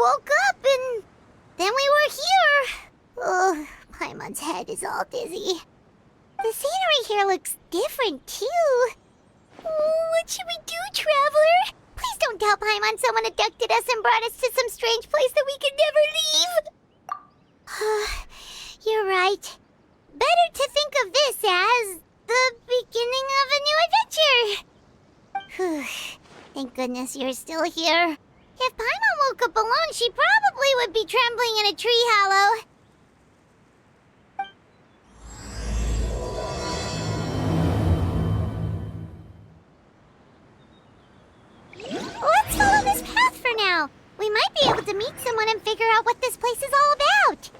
woke up and then we were here. Oh, Paimon's head is all dizzy. The scenery here looks different, too. What should we do, Traveler? Please don't tell Paimon someone abducted us and brought us to some strange place that we could never leave. You're right. Better to think of this as the beginning of a new adventure. Thank goodness you're still here. If Paimon woke up alone, she probably would be trembling in a tree hollow. Let's follow this path for now. We might be able to meet someone and figure out what this place is all about.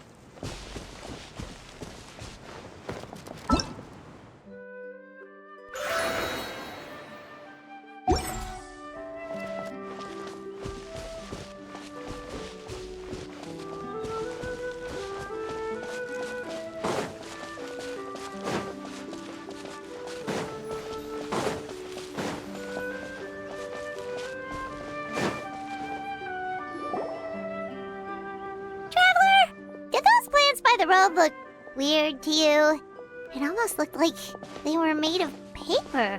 The road looked weird to you. It almost looked like they were made of paper.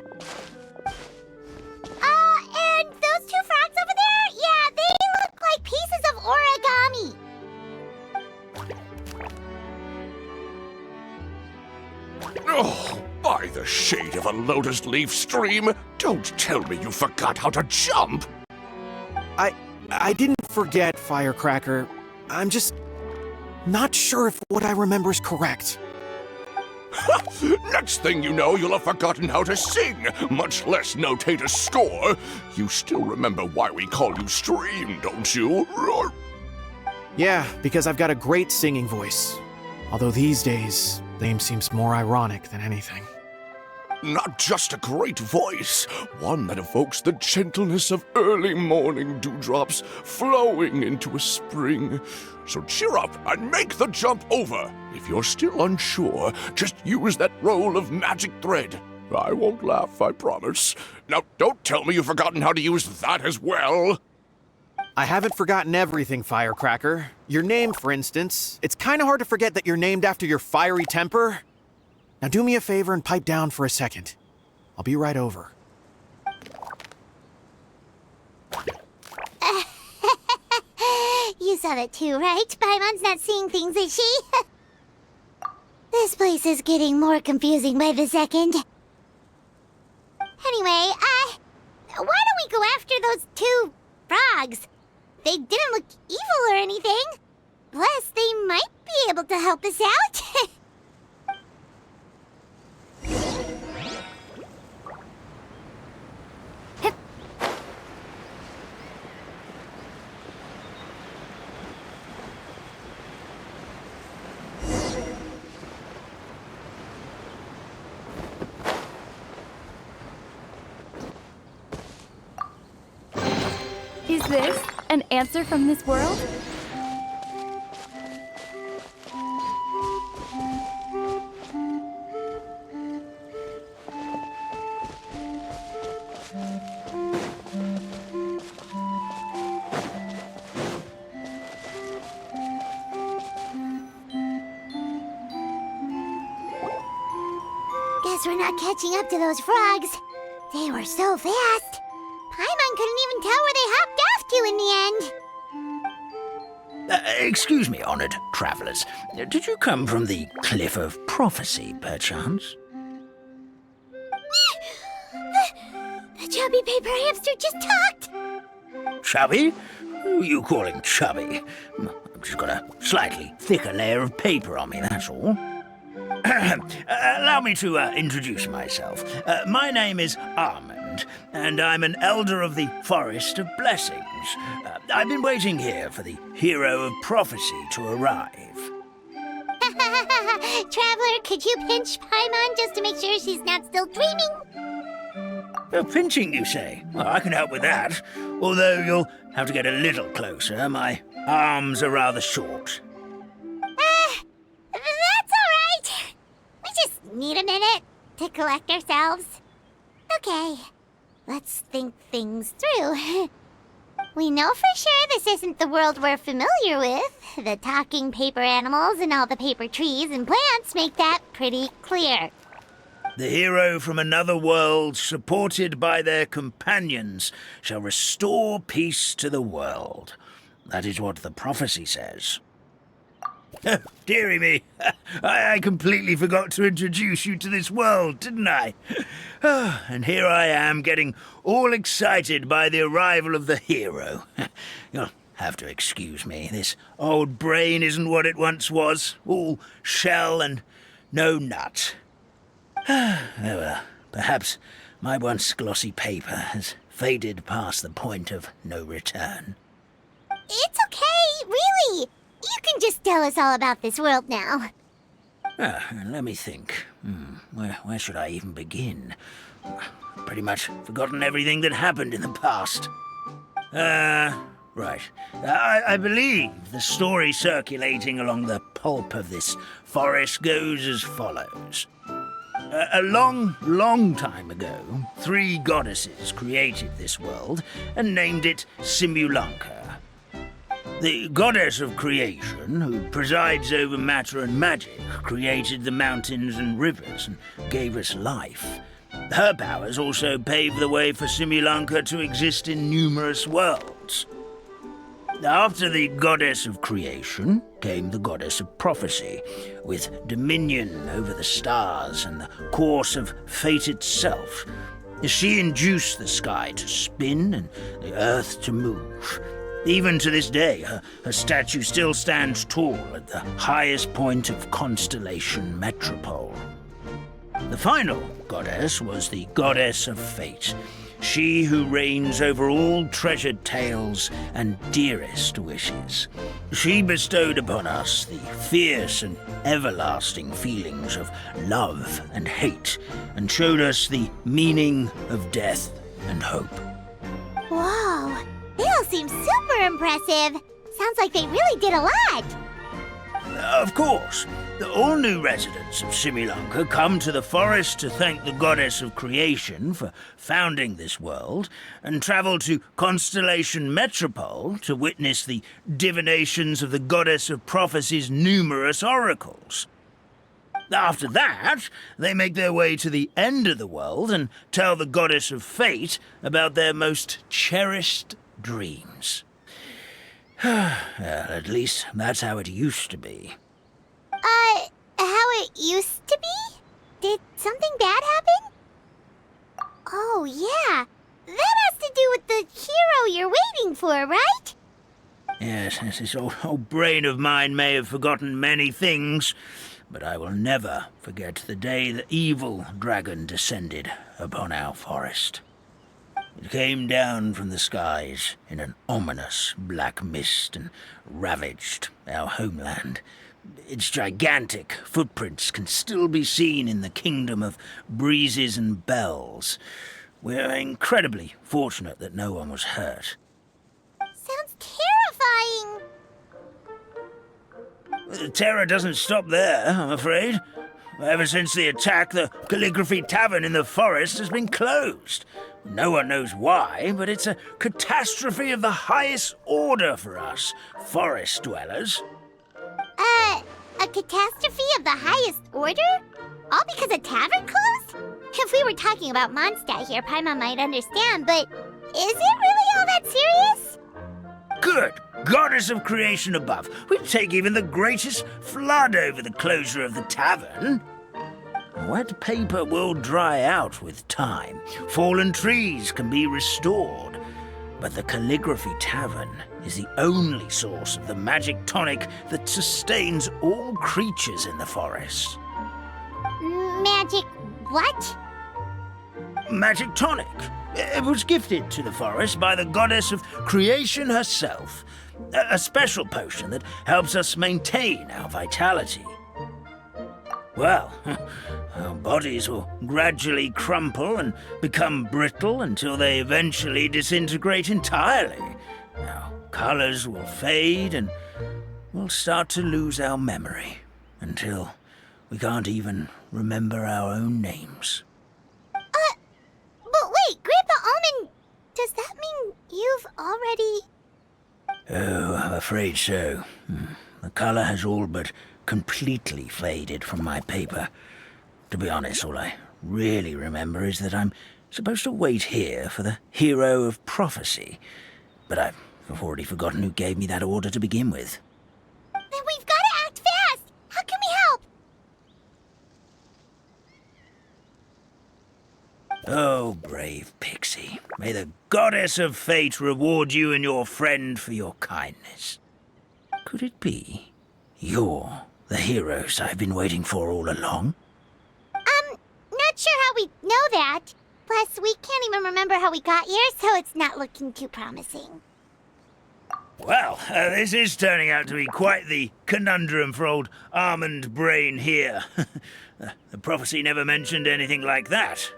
And those two frogs over there? Yeah, they look like pieces of origami. Oh, by the shade of a lotus leaf stream, don't tell me you forgot how to jump! I didn't forget, Firecracker. I'm just not sure if what I remember is correct. Next thing you know, you'll have forgotten how to sing, much less notate a score. You still remember why we call you Stream, don't you? Yeah, because I've got a great singing voice. Although these days, the name seems more ironic than anything. Not just a great voice, one that evokes the gentleness of early morning dewdrops flowing into a spring. So cheer up and make the jump over. If you're still unsure, just use that roll of magic thread. I won't laugh, I promise. Now, don't tell me you've forgotten how to use that as well. I haven't forgotten everything, Firecracker. Your name, for instance. It's kind of hard to forget that you're named after your fiery temper. Now do me a favor and pipe down for a second. I'll be right over. You saw that too, right? Paimon's not seeing things, is she? This place is getting more confusing by the second. Anyway, why don't we go after those two frogs? They didn't look evil or anything. Plus, they might be able to help us out. Is this an answer from this world? Guess we're not catching up to those frogs. They were so fast. Paimon couldn't even tell where they hopped off to in the end. Excuse me, honored travelers. Did you come from the Cliff of Prophecy, perchance? The chubby paper hamster just talked. Chubby? Who are you calling chubby? I've just got a slightly thicker layer of paper on me, that's all. Allow me to introduce myself. My name is Armand, and I'm an elder of the Forest of Blessings. I've been waiting here for the hero of prophecy to arrive. Traveler, could you pinch Paimon just to make sure she's not still dreaming? Pinching, you say? Well, I can help with that. Although you'll have to get a little closer. My arms are rather short. That's all right. We just need a minute to collect ourselves. Okay, let's think things through. We know for sure this isn't the world we're familiar with. The talking paper animals and all the paper trees and plants make that pretty clear. The hero from another world, supported by their companions, shall restore peace to the world. That is what the prophecy says. Dearie me, I completely forgot to introduce you to this world, didn't I? And here I am, getting all excited by the arrival of the hero. You'll have to excuse me. This old brain isn't what it once was, all shell and no nut. Oh well, perhaps my once glossy paper has faded past the point of no return. It's okay, really. You can just tell us all about this world now. Let me think. Where should I even begin? Pretty much forgotten everything that happened in the past. Right. I believe the story circulating along the pulp of this forest goes as follows. A long, long time ago, 3 goddesses created this world and named it Simulanka. The goddess of creation, who presides over matter and magic, created the mountains and rivers and gave us life. Her powers also paved the way for Simulanka to exist in numerous worlds. After the goddess of creation came the goddess of prophecy, with dominion over the stars and the course of fate itself. She induced the sky to spin and the earth to move. Even to this day, her statue still stands tall at the highest point of Constellation Metropole. The final goddess was the goddess of fate, she who reigns over all treasured tales and dearest wishes. She bestowed upon us the fierce and everlasting feelings of love and hate, and showed us the meaning of death and hope. Whoa, they all seem super impressive. Sounds like they really did a lot. Of course, all new residents of Simulanka come to the forest to thank the goddess of creation for founding this world, and travel to Constellation Metropole to witness the divinations of the goddess of prophecy's numerous oracles. After that, they make their way to the end of the world and tell the goddess of fate about their most cherished dreams. Well, at least that's how it used to be. How it used to be? Did something bad happen? Oh, yeah. That has to do with the hero you're waiting for, right? Yes, this old brain of mine may have forgotten many things, but I will never forget the day the evil dragon descended upon our forest. It came down from the skies in an ominous black mist and ravaged our homeland. Its gigantic footprints can still be seen in the kingdom of breezes and bells. We're incredibly fortunate that no one was hurt. Sounds terrifying. The terror doesn't stop there, I'm afraid. Ever since the attack, the Calligraphy Tavern in the forest has been closed. No one knows why, but it's a catastrophe of the highest order for us, forest dwellers. A catastrophe of the highest order? All because a tavern closed? If we were talking about Mondstadt here, Paimon might understand, but is it really all that serious? Good goddess of creation above, we'd take even the greatest flood over the closure of the tavern. Wet paper will dry out with time. Fallen trees can be restored. But the Calligraphy Tavern is the only source of the magic tonic that sustains all creatures in the forest. Magic what? Magic tonic. It was gifted to the forest by the goddess of creation herself. A special potion that helps us maintain our vitality. Well, our bodies will gradually crumple and become brittle until they eventually disintegrate entirely. Our colors will fade and we'll start to lose our memory until we can't even remember our own names. But wait, Grandpa Almond, does that mean You've already... Oh, I'm afraid so. The color has all but completely faded from my paper. To be honest, all I really remember is that I'm supposed to wait here for the hero of prophecy. But I've already forgotten who gave me that order to begin with. Then we've got to act fast! How can we help? Oh, brave Pixie. May the goddess of fate reward you and your friend for your kindness. Could it be you're the heroes I've been waiting for all along? Not sure how we know that. Plus, we can't even remember how we got here, so it's not looking too promising. Well, this is turning out to be quite the conundrum for old Almond Brain here. The prophecy never mentioned anything like that.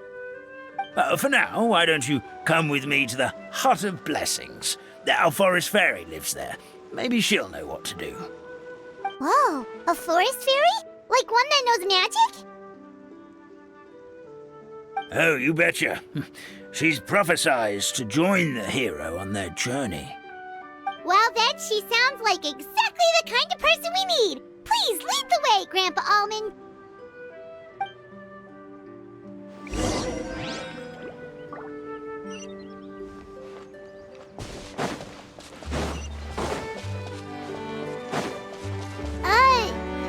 For now, why don't you come with me to the Hut of Blessings? Our forest fairy lives there. Maybe she'll know what to do. Whoa, a forest fairy? Like one that knows magic? Oh, you betcha. She's prophesized to join the hero on their journey. Well, then she sounds like exactly the kind of person we need. Please lead the way, Grandpa Almond.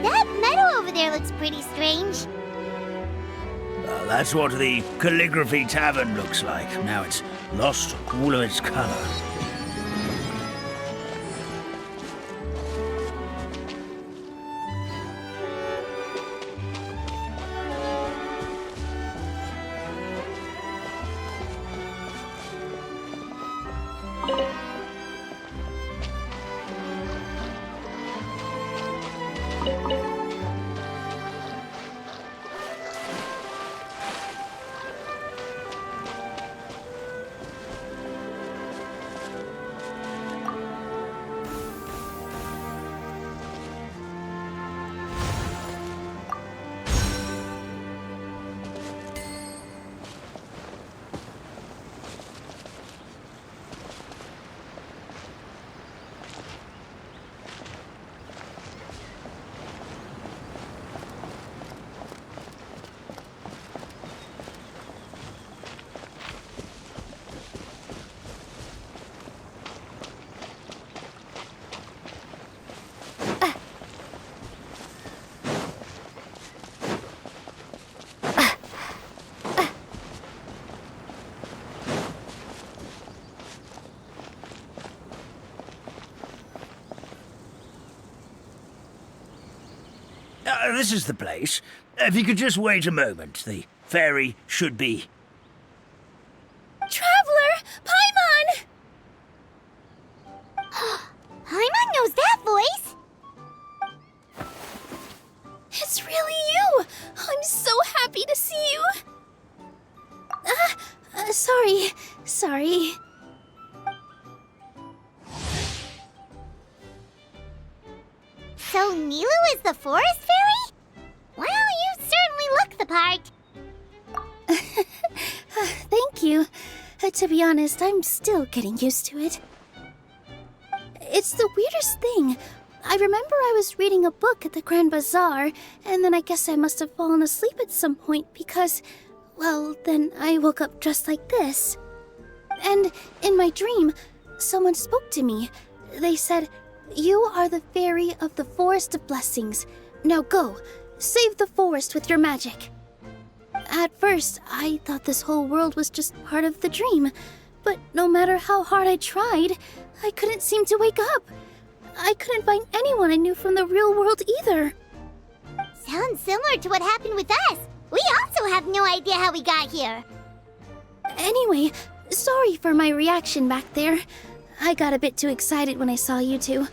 That meadow over there looks pretty strange. That's what the Calligraphy Tavern looks like. Now it's lost all of its color. This is the place. If you could just wait a moment, the fairy should be... Traveler! Paimon! Paimon knows that voice! It's really you! I'm so happy to see you! Sorry. So Nilu is the forest fairy? Well, you certainly look the part. Thank you. To be honest, I'm still getting used to it. It's the weirdest thing. I remember I was reading a book at the Grand Bazaar, and then I guess I must have fallen asleep at some point because, well, then I woke up just like this. And in my dream, someone spoke to me. They said, "You are the fairy of the Forest of Blessings. Now go, save the forest with your magic." At first, I thought this whole world was just part of the dream, but no matter how hard I tried, I couldn't seem to wake up. I couldn't find anyone I knew from the real world either. Sounds similar to what happened with us. We also have no idea how we got here. Anyway, sorry for my reaction back there. I got a bit too excited when I saw you two.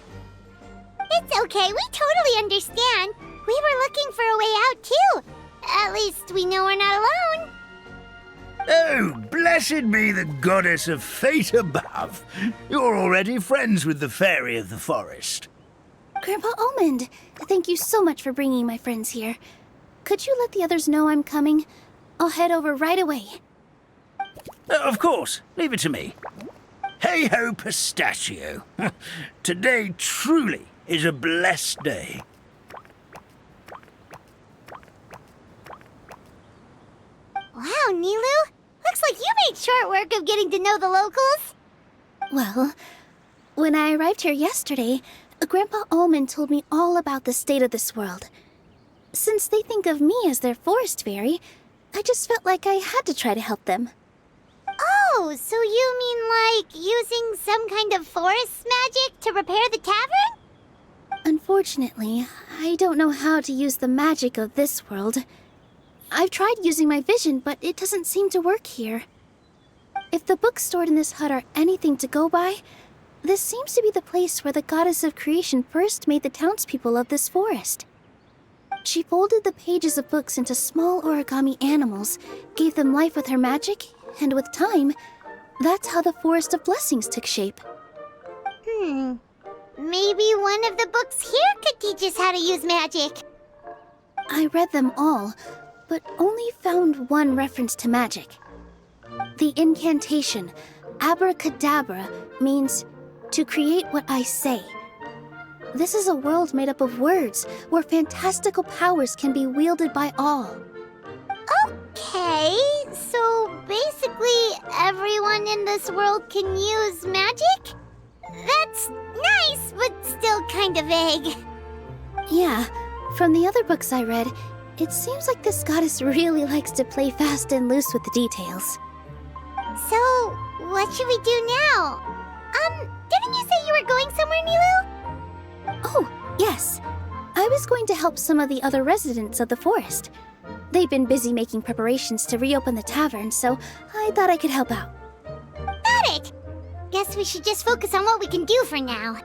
It's okay, we totally understand. We were looking for a way out too. At least we know we're not alone. Oh, blessed be the goddess of fate above. You're already friends with the fairy of the forest. Grandpa Almond, thank you so much for bringing my friends here. Could you let the others know I'm coming? I'll head over right away. Of course. Leave it to me. Hey ho, pistachio. Today truly is a blessed day. Wow, Nilu! Looks like you made short work of getting to know the locals. Well, when I arrived here yesterday, Grandpa Almond told me all about the state of this world. Since they think of me as their forest fairy, I just felt like I had to try to help them. Oh, so you mean like using some kind of forest magic to repair the tavern? Unfortunately, I don't know how to use the magic of this world. I've tried using my vision, but it doesn't seem to work here. If the books stored in this hut are anything to go by, this seems to be the place where the goddess of creation first made the townspeople of this forest. She folded the pages of books into small origami animals, gave them life with her magic, and with time, that's how the Forest of Blessings took shape. Maybe one of the books here could teach us how to use magic. I read them all, but only found one reference to magic. The incantation, abracadabra, means to create what I say. This is a world made up of words, where fantastical powers can be wielded by all. Okay, so basically everyone in this world can use magic? That's nice, but still kind of vague. Yeah, from the other books I read, it seems like this goddess really likes to play fast and loose with the details. So, what should we do now? Didn't you say you were going somewhere, Nilu? Oh, yes. I was going to help some of the other residents of the forest. They've been busy making preparations to reopen the tavern, so I thought I could help out. Got it! Guess we should just focus on what we can do for now.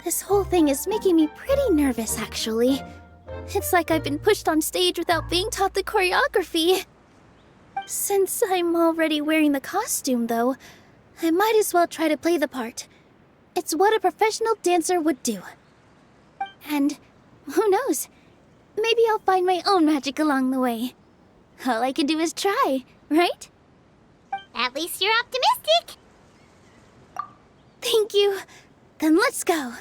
This whole thing is making me pretty nervous, actually. It's like I've been pushed on stage without being taught the choreography. Since I'm already wearing the costume, though, I might as well try to play the part. It's what a professional dancer would do. And who knows? Maybe I'll find my own magic along the way. All I can do is try, right? At least you're optimistic. Thank you. Then let's go.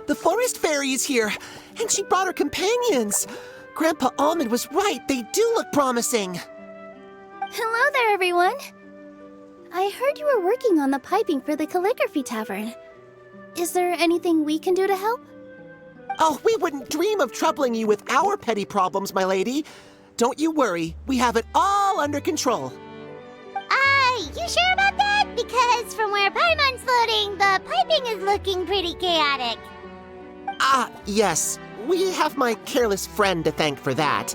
The forest fairy is here, and she brought her companions. Grandpa Almond was right. They do look promising. Hello there, everyone. I heard you were working on the piping for the calligraphy tavern. Is there anything we can do to help? Oh, we wouldn't dream of troubling you with our petty problems, my lady. Don't you worry. We have it all under control. You sure about that? Because from where Paimon's floating, the piping is looking pretty chaotic. Yes. We have my careless friend to thank for that.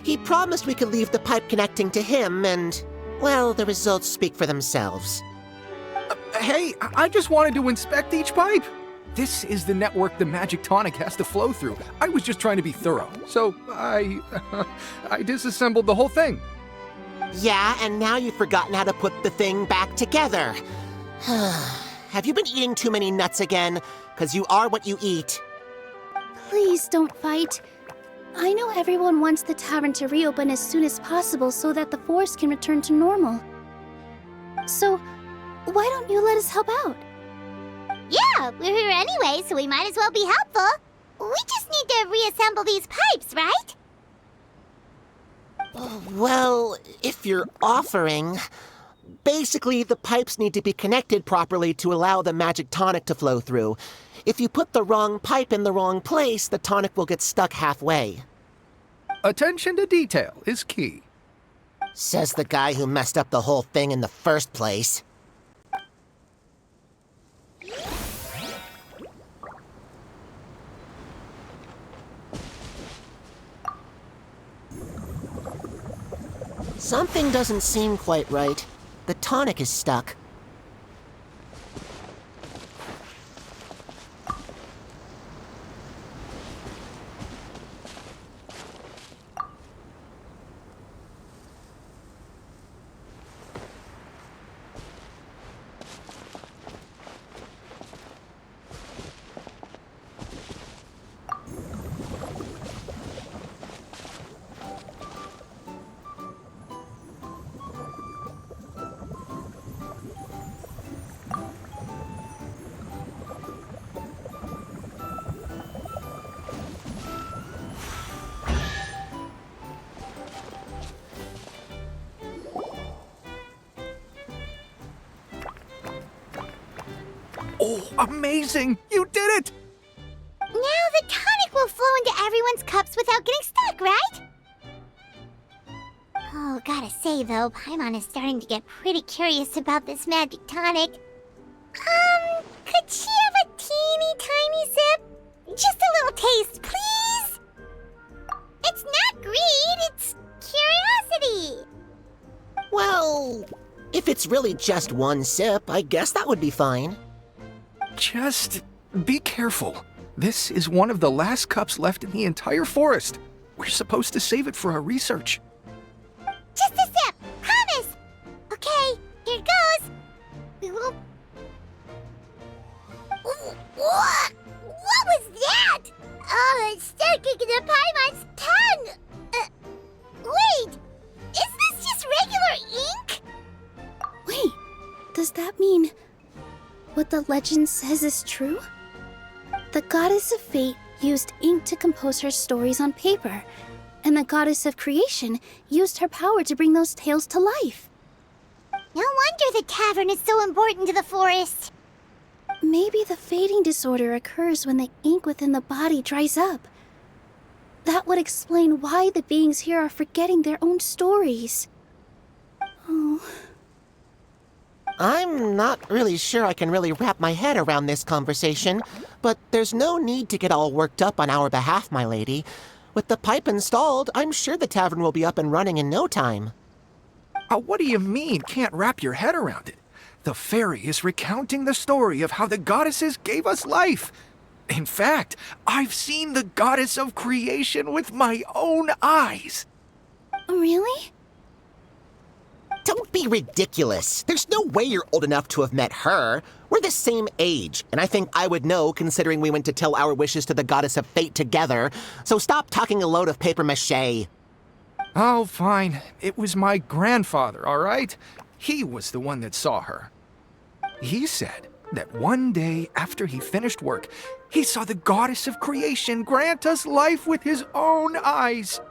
He promised we could leave the pipe connecting to him, and, well, the results speak for themselves. Hey, I just wanted to inspect each pipe. This is the network the magic tonic has to flow through. I was just trying to be thorough, so I disassembled the whole thing. Yeah, and now you've forgotten how to put the thing back together. Have you been eating too many nuts again? 'Cause you are what you eat. Please don't fight. I know everyone wants the tavern to reopen as soon as possible so that the forest can return to normal. So, why don't you let us help out? Yeah, we're here anyway, so we might as well be helpful. We just need to reassemble these pipes, right? Well, if you're offering... Basically, the pipes need to be connected properly to allow the magic tonic to flow through. If you put the wrong pipe in the wrong place, the tonic will get stuck halfway. Attention to detail is key. Says the guy who messed up the whole thing in the first place. Something doesn't seem quite right. The tonic is stuck. Oh, amazing! You did it! Now the tonic will flow into everyone's cups without getting stuck, right? Oh, gotta say though, Paimon is starting to get pretty curious about this magic tonic. Could she have a teeny tiny sip? Just a little taste, please? It's not greed, it's curiosity. Well, if it's really just one sip, I guess that would be fine. Just be careful. This is one of the last cups left in the entire forest. We're supposed to save it for our research. Just a sip, promise. Okay, here it goes. We will... What was that? Oh, it's sticking to Paimon's tongue. Wait, is this just regular ink? Wait, does that mean what the legend says is true? The goddess of fate used ink to compose her stories on paper, and the goddess of creation used her power to bring those tales to life. No wonder the tavern is so important to the forest. Maybe the fading disorder occurs when the ink within the body dries up. That would explain why the beings here are forgetting their own stories. Oh. I'm not really sure I can really wrap my head around this conversation, but there's no need to get all worked up on our behalf, my lady. With the pipe installed, I'm sure the tavern will be up and running in no time. What do you mean, can't wrap your head around it? The fairy is recounting the story of how the goddesses gave us life. In fact, I've seen the goddess of creation with my own eyes. Really? Don't be ridiculous. There's no way you're old enough to have met her. We're the same age, and I think I would know considering we went to tell our wishes to the goddess of fate together. So stop talking a load of papier-mâché. Oh, fine. It was my grandfather, all right? He was the one that saw her. He said that one day after he finished work, he saw the goddess of creation grant us life with his own eyes.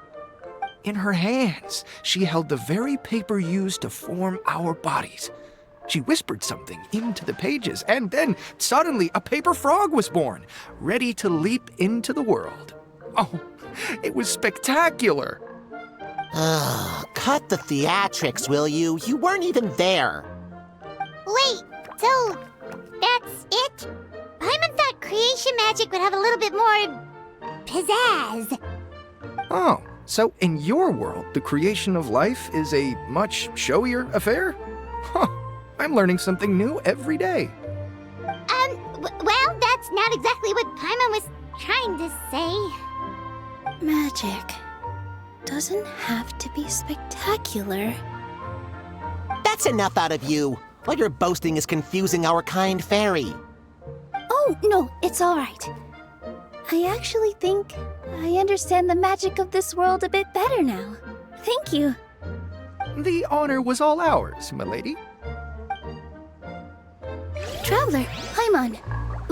In her hands, she held the very paper used to form our bodies. She whispered something into the pages, and then suddenly a paper frog was born, ready to leap into the world. Oh, it was spectacular. Cut the theatrics, will you? You weren't even there. Wait, so that's it? Paimon thought creation magic would have a little bit more pizzazz. Oh, so in your world, the creation of life is a much showier affair? Huh, I'm learning something new every day. Well, that's not exactly what Paimon was trying to say. Magic doesn't have to be spectacular. That's enough out of you. All your boasting is confusing our kind fairy. Oh, no, it's all right. I actually think I understand the magic of this world a bit better now. Thank you. The honor was all ours, milady. Traveler, Paimon,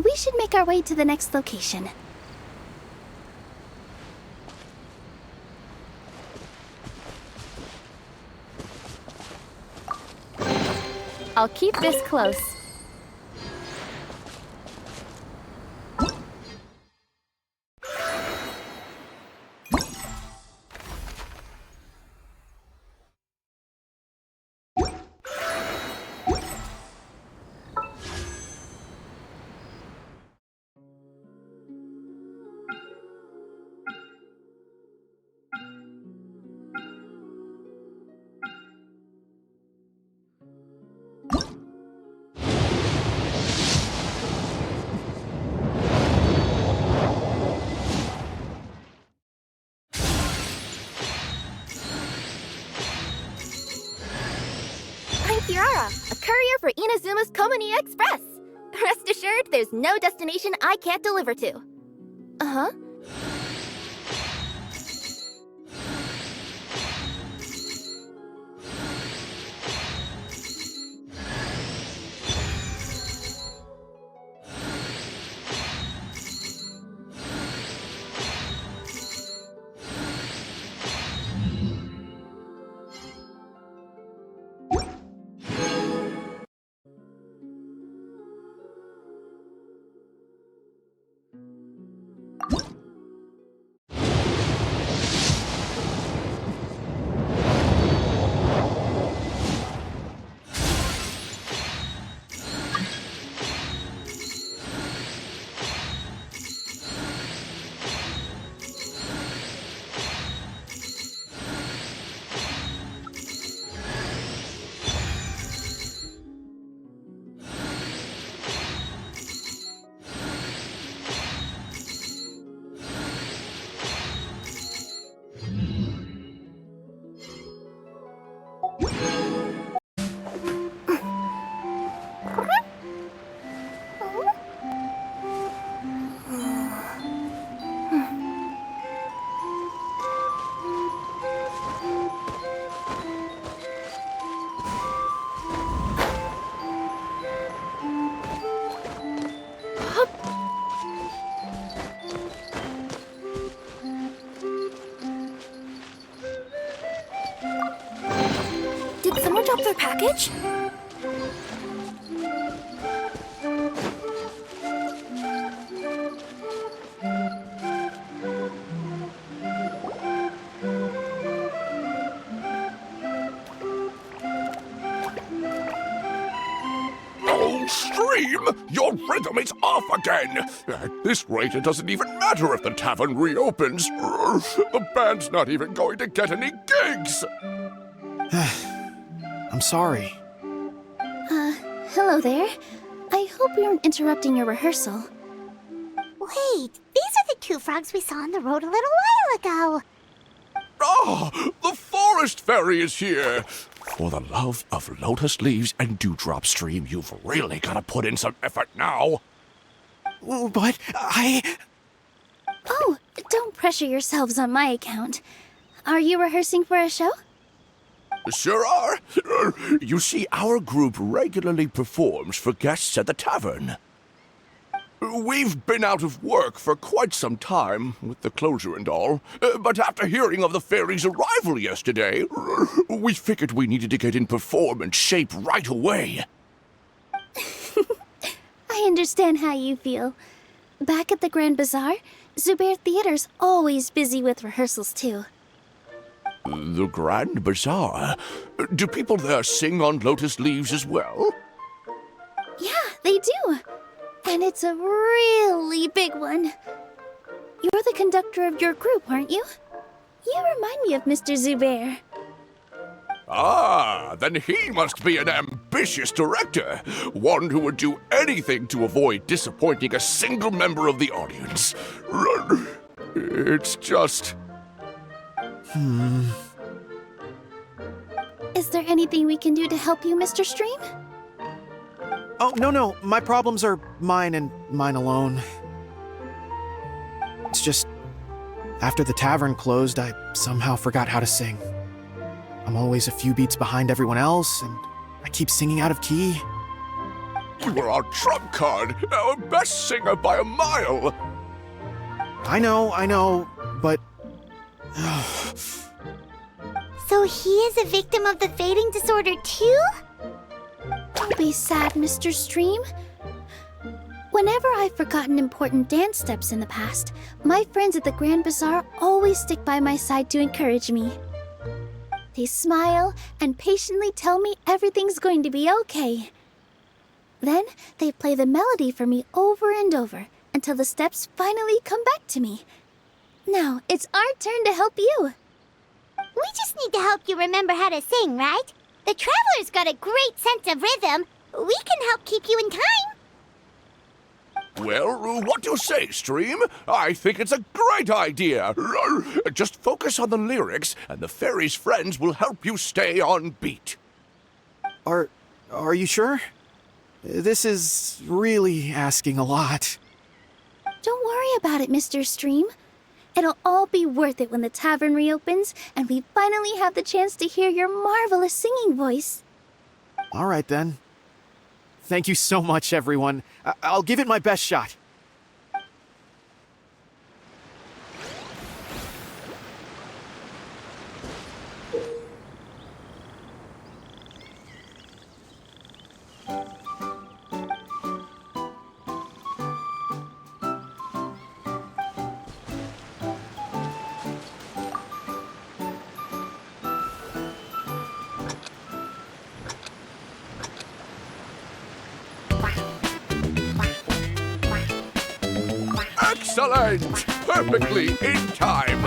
we should make our way to the next location. I'll keep this close. A courier for Inazuma's Komani Express. Rest assured, there's no destination I can't deliver to. Uh-huh. Did someone drop their package? Oh, Stream! Your rhythm is off again! At this rate, it doesn't even matter if the tavern reopens. The band's not even going to get any gigs! I'm sorry. Hello there. I hope we aren't interrupting your rehearsal. Wait, these are the two frogs we saw on the road a little while ago. Ah, the forest fairy is here! For the love of lotus leaves and dewdrop Stream, you've really got to put in some effort now. But Oh, don't pressure yourselves on my account. Are you rehearsing for a show? Sure are. You see, our group regularly performs for guests at the tavern. We've been out of work for quite some time, with the closure and all, but after hearing of the fairy's arrival yesterday, we figured we needed to get in performance shape right away. I understand how you feel. Back at the Grand Bazaar, Zubair Theater's always busy with rehearsals too. The Grand Bazaar? Do people there sing on lotus leaves as well? Yeah, they do. And it's a really big one. You're the conductor of your group, aren't you? You remind me of Mr. Zubair. Ah, then he must be an ambitious director. One who would do anything to avoid disappointing a single member of the audience. It's just... Is there anything we can do to help you, Mr. Stream? Oh, no. My problems are mine and mine alone. It's just, after the tavern closed, I somehow forgot how to sing. I'm always a few beats behind everyone else, and I keep singing out of key. You were our trump card, our best singer by a mile. I know, but... So he is a victim of the fading disorder too? Don't be sad, Mr. Stream. Whenever I've forgotten important dance steps in the past, my friends at the Grand Bazaar always stick by my side to encourage me. They smile and patiently tell me everything's going to be okay. Then they play the melody for me over and over until the steps finally come back to me. Now it's our turn to help you. We just need to help you remember how to sing, right? The Traveler's got a great sense of rhythm. We can help keep you in time. Well, what do you say, Stream? I think it's a great idea. Just focus on the lyrics, and the fairy's friends will help you stay on beat. Are you sure? This is really asking a lot. Don't worry about it, Mr. Stream. It'll all be worth it when the tavern reopens and we finally have the chance to hear your marvelous singing voice. All right, then. Thank you so much, everyone. I'll give it my best shot. Excellent! Perfectly in time!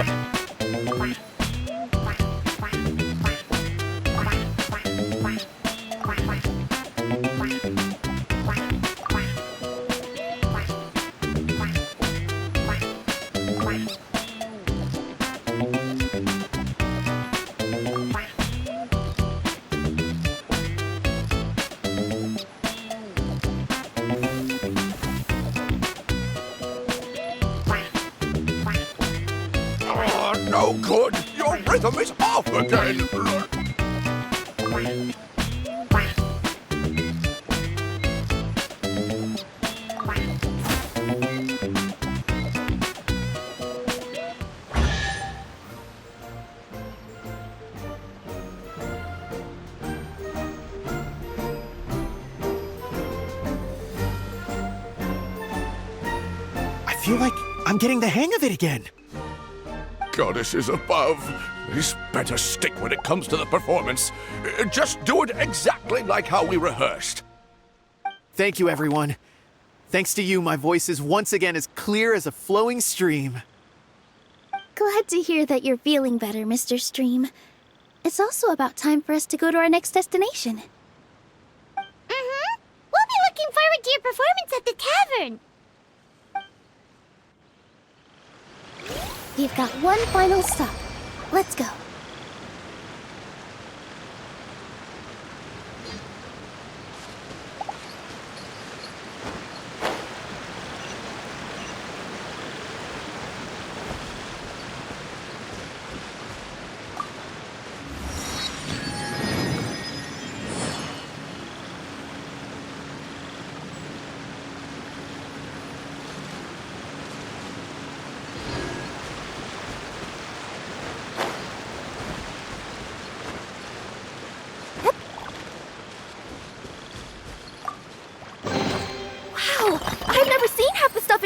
No good! Your rhythm is off again! I feel like I'm getting the hang of it again. Goddesses above, this better stick when it comes to the performance. Just do it exactly like how we rehearsed. Thank you, everyone. Thanks to you, my voice is once again as clear as a flowing stream. Glad to hear that you're feeling better, Mr. Stream. It's also about time for us to go to our next destination. Mm-hmm. We'll be looking forward to your performance at the tavern. We've got one final stop. Let's go.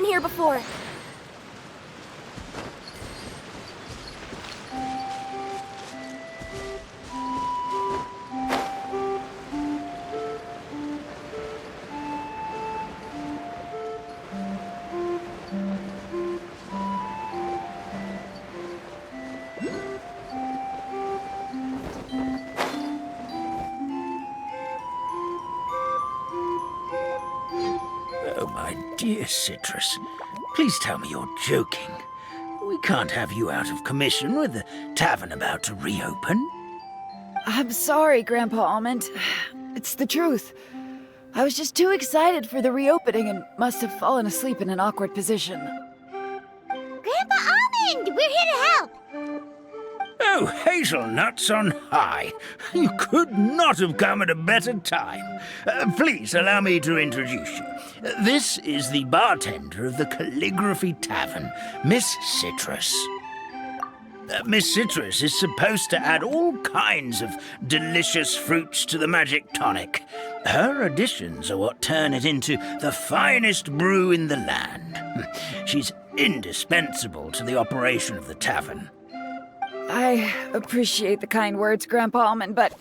here before. Oh, my dear Citrus, please tell me you're joking. We can't have you out of commission with the tavern about to reopen. I'm sorry, Grandpa Almond. It's the truth. I was just too excited for the reopening and must have fallen asleep in an awkward position. Grandpa Almond, we're here to help. Oh, hazelnuts on high. You could not have come at a better time. Please allow me to introduce you. This is the bartender of the Calligraphy Tavern, Miss Citrus. Miss Citrus is supposed to add all kinds of delicious fruits to the magic tonic. Her additions are what turn it into the finest brew in the land. She's indispensable to the operation of the tavern. I appreciate the kind words, Grandpa Almond, but...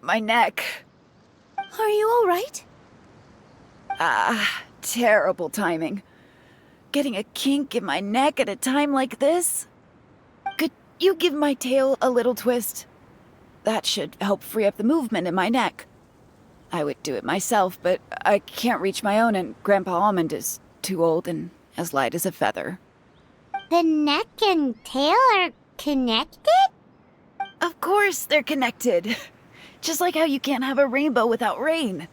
my neck. Are you all right? Terrible timing. Getting a kink in my neck at a time like this? Could you give my tail a little twist? That should help free up the movement in my neck. I would do it myself, but I can't reach my own, and Grandpa Almond is too old and as light as a feather. The neck and tail are connected? Of course they're connected. Just like how you can't have a rainbow without rain.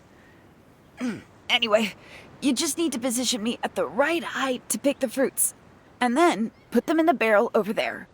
Anyway, you just need to position me at the right height to pick the fruits. And then put them in the barrel over there.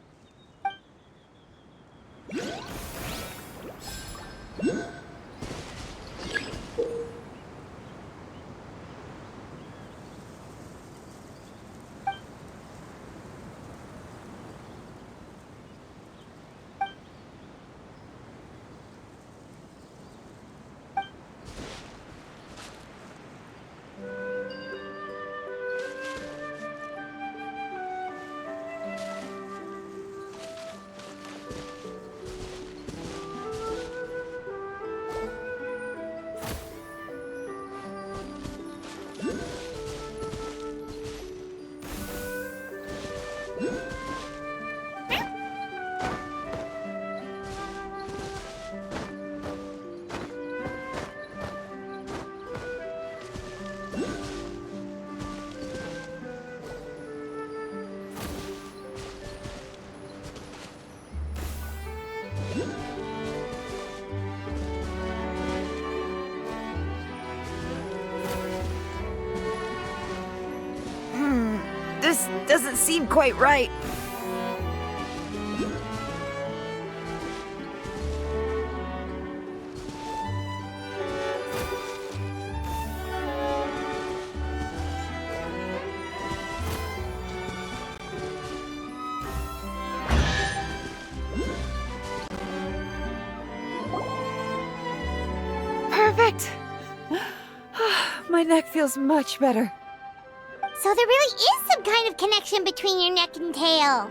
This doesn't seem quite right. Perfect. My neck feels much better. So there really is some kind of connection between your neck and tail.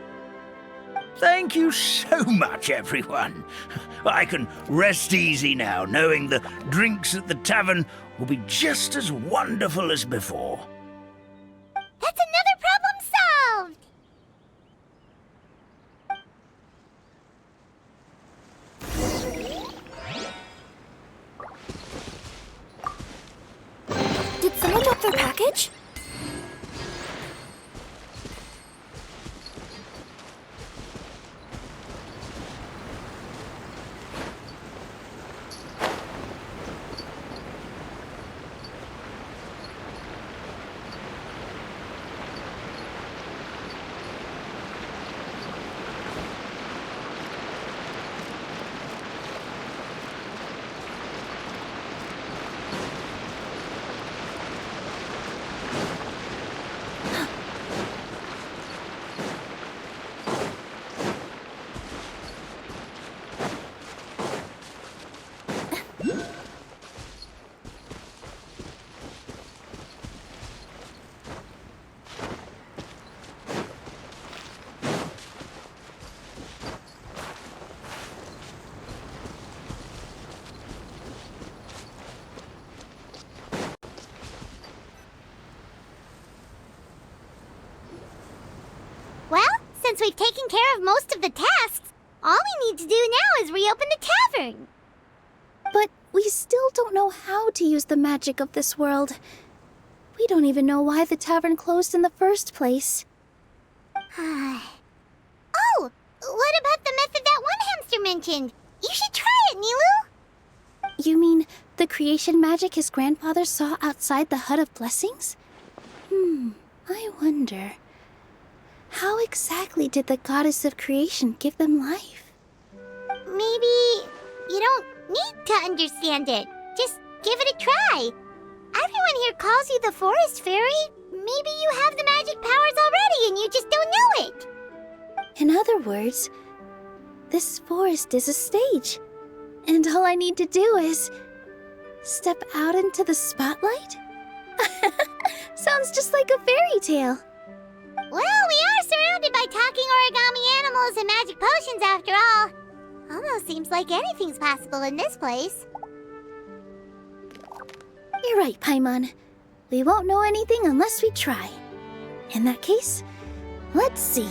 Thank you so much, everyone. I can rest easy now, knowing the drinks at the tavern will be just as wonderful as before. That's another problem solved! Did someone drop their package? since we've taken care of most of the tasks, all we need to do now is reopen the tavern. But we still don't know how to use the magic of this world. We don't even know why the tavern closed in the first place. Oh, what about the method that one hamster mentioned? You should try it, Nilu. You mean the creation magic his grandfather saw outside the Hut of Blessings? I wonder. How exactly did the goddess of creation give them life? Maybe you don't need to understand it. Just give it a try. Everyone here calls you the Forest Fairy. Maybe you have the magic powers already and you just don't know it. In other words, this forest is a stage. And all I need to do is step out into the spotlight? Sounds just like a fairy tale. Well, we are surrounded by talking origami animals and magic potions after all. Almost seems like anything's possible in this place. You're right, Paimon. We won't know anything unless we try. In that case, let's see.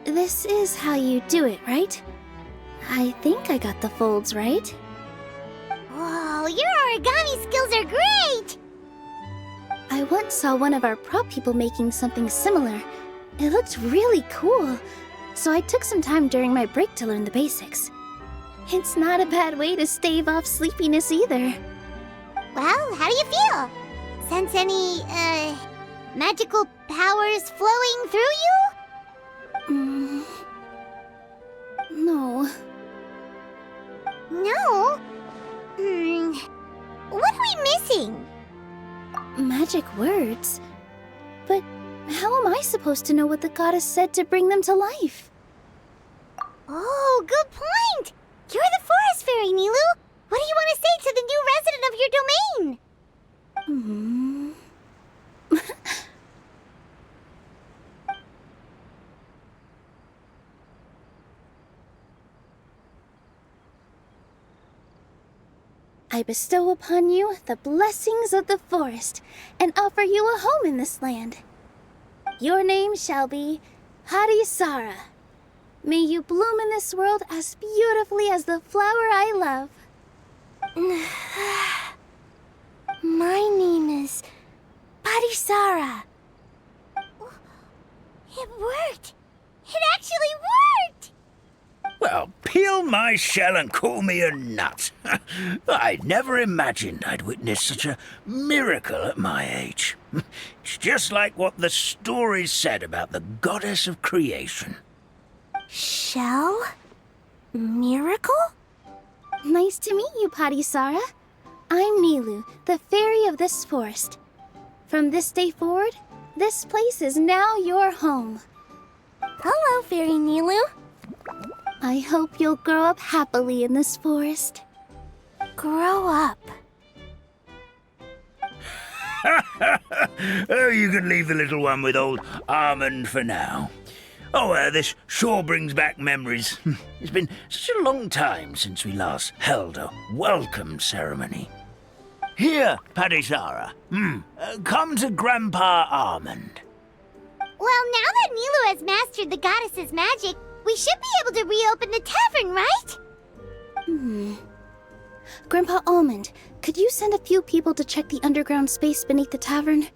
This is how you do it, right? I think I got the folds right. Whoa, your origami skills are great! I once saw one of our prop people making something similar. It looked really cool, so I took some time during my break to learn the basics. It's not a bad way to stave off sleepiness either. Well, how do you feel? Sense any, magical powers flowing through you? No. No? What are we missing? Magic words? But how am I supposed to know what the goddess said to bring them to life? Oh, good point! You're the Forest Fairy, Nilu! What do you want to say to the new resident of your domain? I bestow upon you the blessings of the forest and offer you a home in this land. Your name shall be Harisara. May you bloom in this world as beautifully as the flower I love. My name is Harisara. It worked! It actually worked! Well, peel my shell and call me a nut. I'd never imagined I'd witness such a miracle at my age. It's just like what the stories said about the goddess of creation. Shell? Miracle? Nice to meet you, Harisara. I'm Nilu, the fairy of this forest. From this day forward, this place is now your home. Hello, Fairy Nilu. I hope you'll grow up happily in this forest. Grow up? Oh, you can leave the little one with old Almond for now. Oh, this sure brings back memories. It's been such a long time since we last held a welcome ceremony. Here, Padisara. Come to Grandpa Almond. Well, now that Nilu has mastered the goddess's magic, we should be able to reopen the tavern, right? Grandpa Almond, could you send a few people to check the underground space beneath the tavern?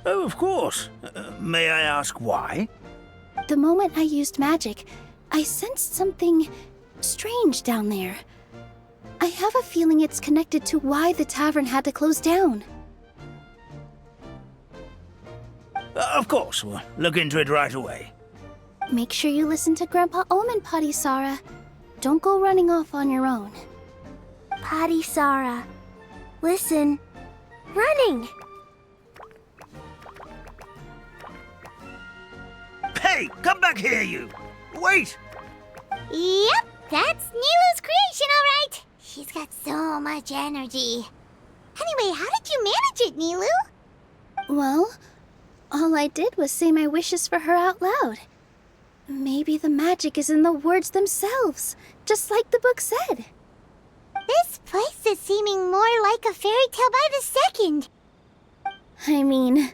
Oh, of course. May I ask why? The moment I used magic, I sensed something strange down there. I have a feeling it's connected to why the tavern had to close down. Of course, we'll look into it right away. Make sure you listen to Grandpa Almond, Padisara. Don't go running off on your own. Padisara, listen. Running! Hey, come back here, you! Wait! Yep, that's Nilu's creation, all right. She's got so much energy. Anyway, how did you manage it, Nilu? Well, all I did was say my wishes for her out loud. Maybe the magic is in the words themselves, just like the book said. This place is seeming more like a fairy tale by the second. I mean,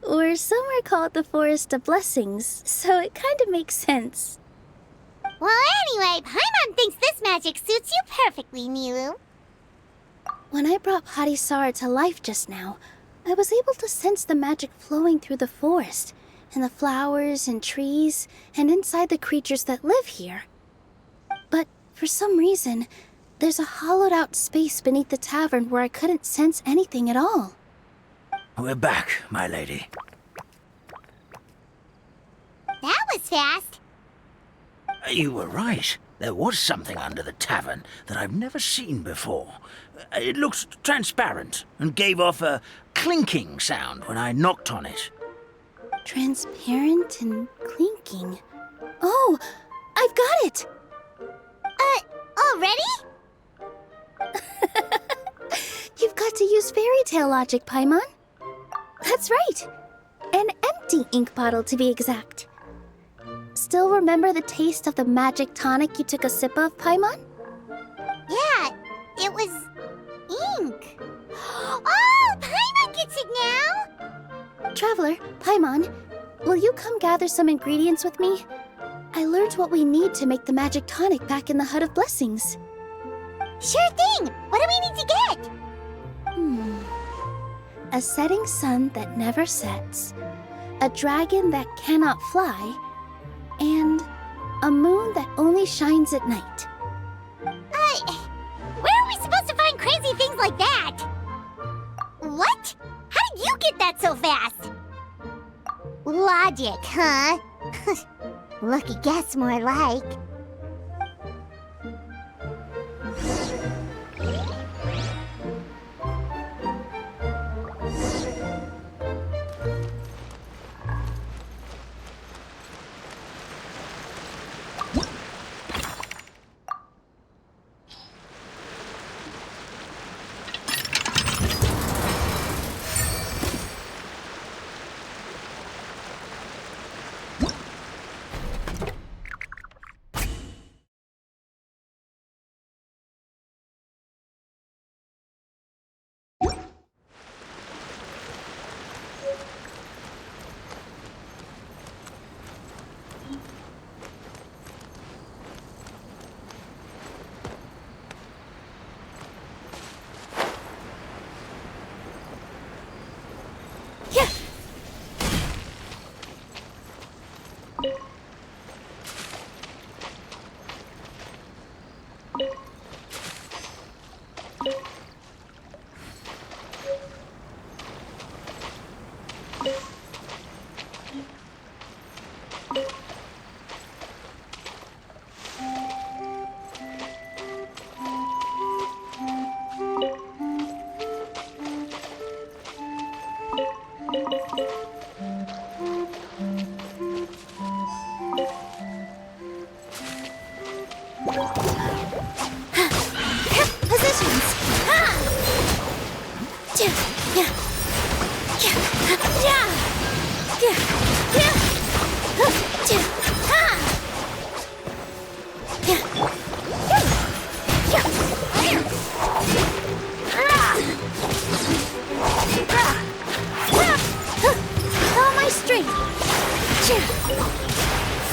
we're somewhere called the Forest of Blessings, so it kind of makes sense. Well, anyway, Paimon thinks this magic suits you perfectly, Milu. When I brought Hadisara to life just now, I was able to sense the magic flowing through the forest, and the flowers and trees, and inside the creatures that live here. But for some reason, there's a hollowed-out space beneath the tavern where I couldn't sense anything at all. We're back, my lady. That was fast. You were right. There was something under the tavern that I've never seen before. It looked transparent and gave off a clinking sound when I knocked on it. Transparent and clinking. Oh, I've got it! Already? You've got to use fairy tale logic, Paimon. That's right. An empty ink bottle, to be exact. Still remember the taste of the magic tonic you took a sip of, Paimon? Yeah, it was ink. Oh, Paimon gets it now! Traveler, Paimon, will you come gather some ingredients with me? I learned what we need to make the magic tonic back in the Hut of Blessings. Sure thing! What do we need to get? A setting sun that never sets, a dragon that cannot fly, and a moon that only shines at night. Where are we supposed to find crazy things like that? What? How did you get that so fast? Logic, huh? Lucky guess, more like.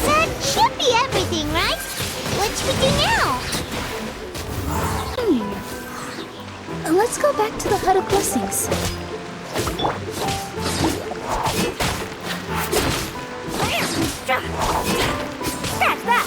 That should be everything, right? What should we do now? Let's go back to the Hut of Blessings. That's that!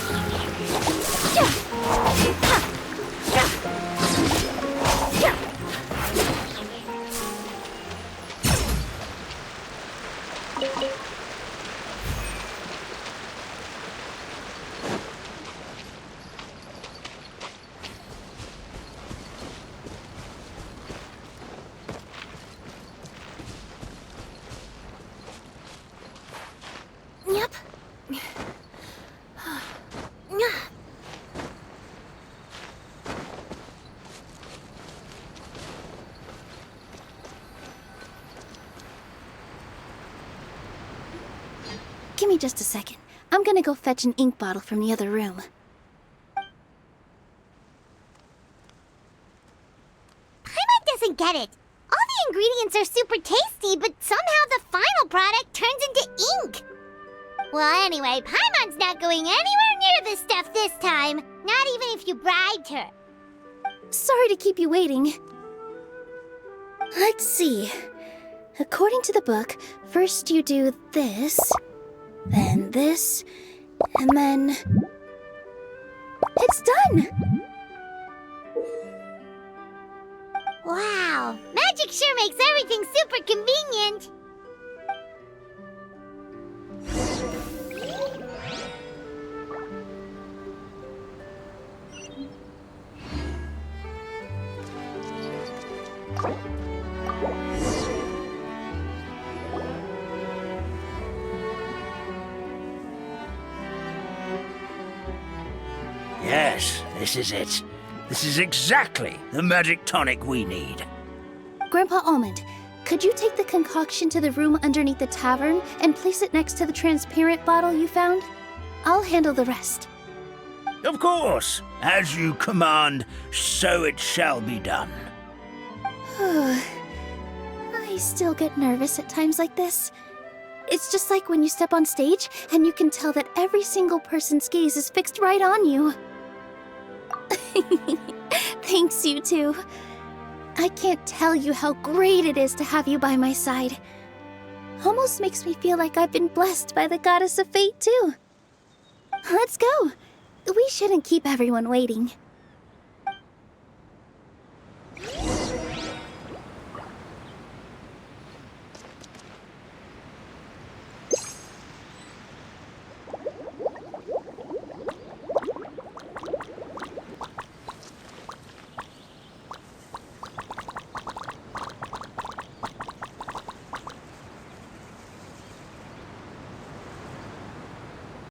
Yep. Give me just a second. I'm gonna go fetch an ink bottle from the other room. Paimon doesn't get it. All the ingredients are super tasty, but somehow the final product turns into ink. Well, anyway, Paimon's not going anywhere near this stuff this time. Not even if you bribed her. Sorry to keep you waiting. Let's see. According to the book, first you do this, then this, and then... It's done! Wow, magic sure makes everything super convenient. Yes, this is it. This is exactly the magic tonic we need. Grandpa Almond, could you take the concoction to the room underneath the tavern and place it next to the transparent bottle you found? I'll handle the rest. Of course. As you command, so it shall be done. I still get nervous at times like this. It's just like when you step on stage and you can tell that every single person's gaze is fixed right on you. Thanks, you two. I can't tell you how great it is to have you by my side. Almost makes me feel like I've been blessed by the goddess of fate, too. Let's go. We shouldn't keep everyone waiting.